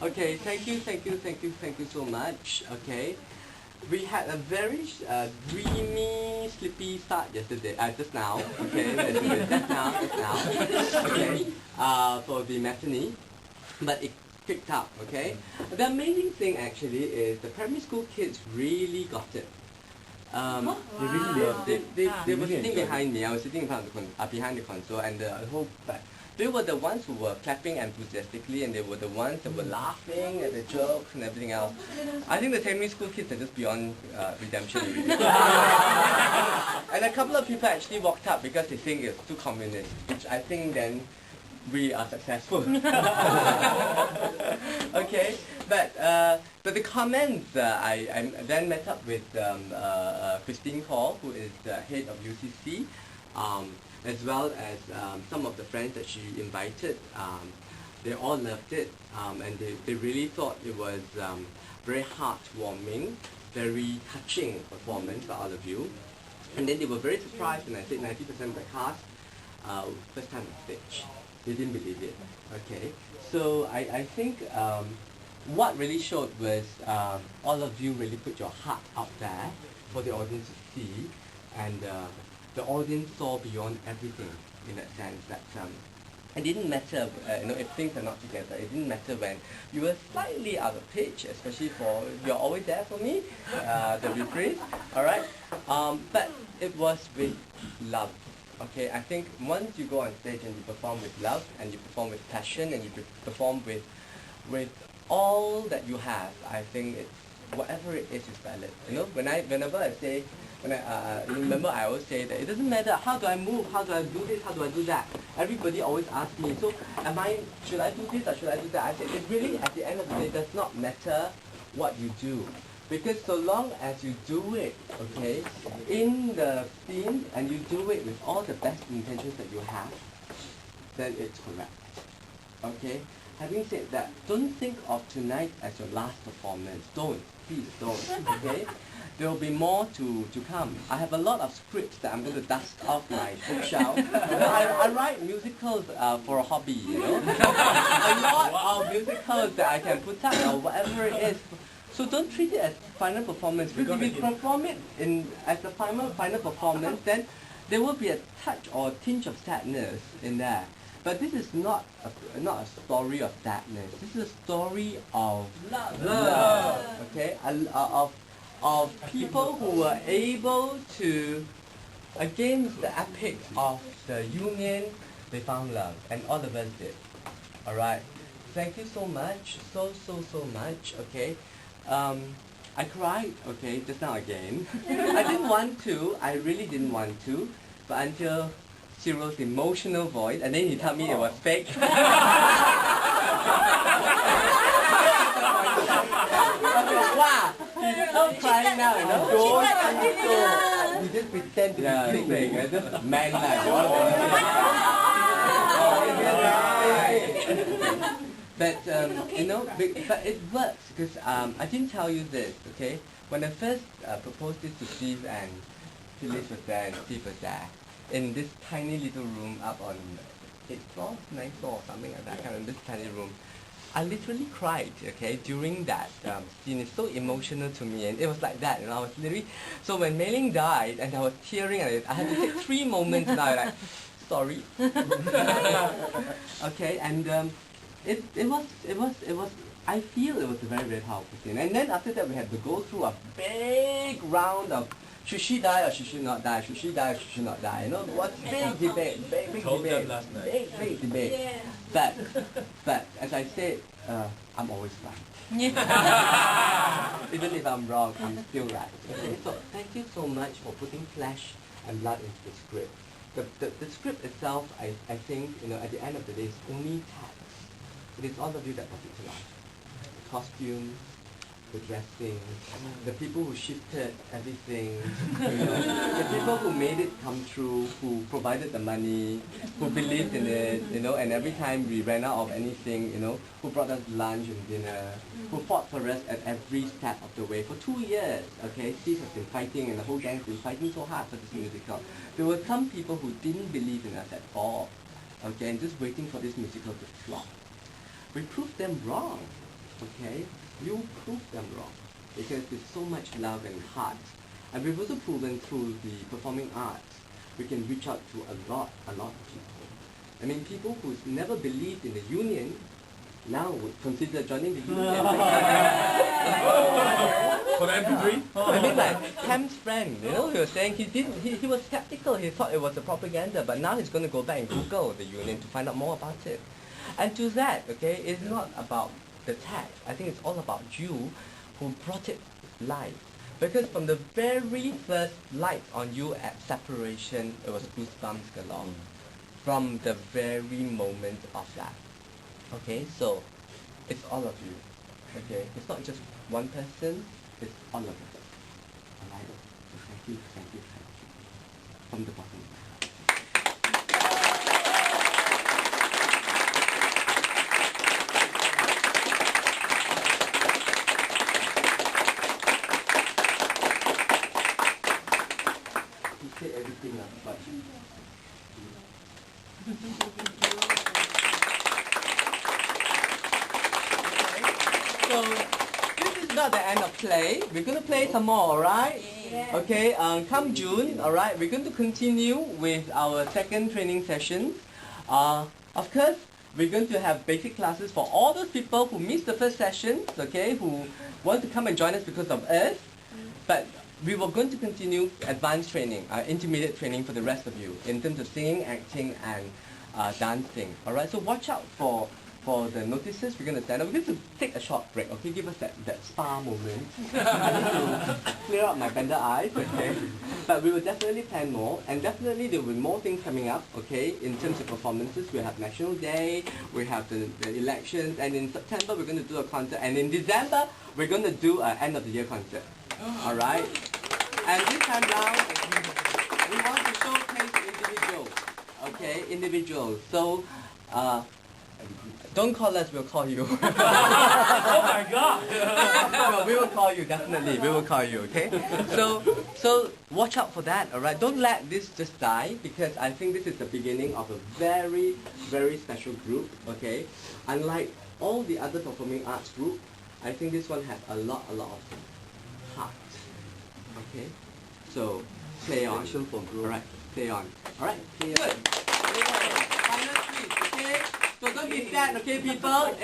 Okay, thank you so much. Okay, we had a very dreamy, sleepy start yesterday. Just now. Okay, just now. Okay, for the matinee, but it picked up. Okay, the amazing thing actually is the primary school kids really got it. They really loved it. They were sitting behind me. I was sitting in front of behind the console, and the whole. They were the ones who were clapping enthusiastically, and they were the ones that were laughing at the jokes and everything else. I think the primary school kids are just beyond redemption. And a couple of people actually walked up because they think it's too communist, which I think then we are successful. Okay, but the comments, I then met up with Christine Hall, who is the head of UCC, as well as some of the friends that she invited. They all loved it, and they really thought it was very heartwarming, very touching performance for all of you. And then they were very surprised when I said 90% of the cast first time on stage. They didn't believe it. Okay, so I think what really showed was all of you really put your heart out there for the audience to see, and the audience saw beyond everything in that sense. That it didn't matter, if things are not together. It didn't matter when you were slightly out of pitch, especially for you're always there for me, the reprise. All right, but it was with love. Okay, I think once you go on stage and you perform with love, and you perform with passion, and you perform with all that you have, I think it's whatever it is valid. Whenever I say, remember I always say that it doesn't matter how do I move, how do I do this, how do I do that. Everybody always asks me, so should I do this or should I do that? I say it really at the end of the day does not matter what you do. Because so long as you do it, okay, in the scene, and you do it with all the best intentions that you have, then it's correct. Okay? Having said that, don't think of tonight as your last performance. Please don't. Okay? There will be more to come. I have a lot of scripts that I'm going to dust off my bookshelf. I write musicals for a hobby, a lot of musicals that I can put up or whatever it is. So don't treat it as final performance, because if you perform it as a final performance, then there will be a touch or a tinge of sadness in there. But this is not a story of sadness. This is a story of love. Okay, of people who were able to, against the epic of the union, they found love, and all of us did. All right. Thank you so much, so much. Okay. I cried, okay, just now again. I didn't want to, I really didn't want to, but until Cyril's emotional voice, and then he told me it was fake. Okay, wow, he's so crying now, Don't. He just pretend to be fake, just man like. But but it works, because I didn't tell you this, okay? When I first proposed this to Steve, and Phyllis was there and Steve was there, in this tiny little room up on 8th floor, 9th floor, or something like that, kind of this tiny room, I literally cried, okay, during that scene. It's so emotional to me, and it was like that, I was literally, so when Mei Ling died, and I was tearing, and I had to take 3 moments, and I was like, sorry. Okay, and it was, I feel it was a very, very powerful scene. And then after that, we had to go through a big round of, should she die or should she not die? Should she die or should she not die? What big debate, big debate, big debate. Yeah. But as I said, I'm always right. Even if I'm wrong, I'm still right. Okay, so thank you so much for putting flesh and blood into the script. The script itself, I think, at the end of the day, is only text. It is all of you that brought it to life. The costumes, the dressing, the people who shifted everything, the people who made it come true, who provided the money, who believed in it, and every time we ran out of anything, who brought us lunch and dinner, who fought for us at every step of the way. For 2 years, okay, Steve has been fighting, and the whole gang has been fighting so hard for this musical. There were some people who didn't believe in us at all, okay, and just waiting for this musical to flop. We proved them wrong. okay, you prove them wrong. Because there's so much love and heart. And we've also proven through the performing arts, we can reach out to a lot of people. I mean, people who's never believed in the union, now would consider joining the union. For the MP3? I mean, like Cam's friend, he was saying he was skeptical. He thought it was a propaganda, but now he's going to go back and Google the union to find out more about it. And to that, okay, it's not about the text. I think it's all about you who brought it live. Because from the very first light on you at separation, it was goosebumps galore. From the very moment of that. Okay, so it's all of you. Okay, it's not just one person, it's all of us. Alright, so thank you. From the bottom of my heart. You say everything but so, this is not the end of play. We're going to play some more, alright? Yeah. Okay, come June, alright, we're going to continue with our second training session. Of course, we're going to have basic classes for all those people who missed the first session, okay, who want to come and join us because of us. But we were going to continue advanced training, intermediate training for the rest of you in terms of singing, acting, and dancing. Alright, so watch out for the notices. We're going to stand up. We're going to take a short break, okay? Give us that spa moment. I need to clear out my bender eyes, okay? But we will definitely plan more, and definitely there will be more things coming up, okay? In terms of performances, we have National Day, we have the elections, and in September we're going to do a concert, and in December we're going to do an end of the year concert. Alright? And this time round, we want to showcase individuals, okay? Individuals. So, don't call us, we'll call you. Oh my God! No, we will call you, definitely. We will call you, okay? So watch out for that, alright? Don't let this just die, because I think this is the beginning of a very, very special group, okay? Unlike all the other performing arts group, I think this one has a lot of heart, okay? So, play on. Alright, play on. Alright, play on. Good. Final tweet, okay? So don't be sad, okay, people?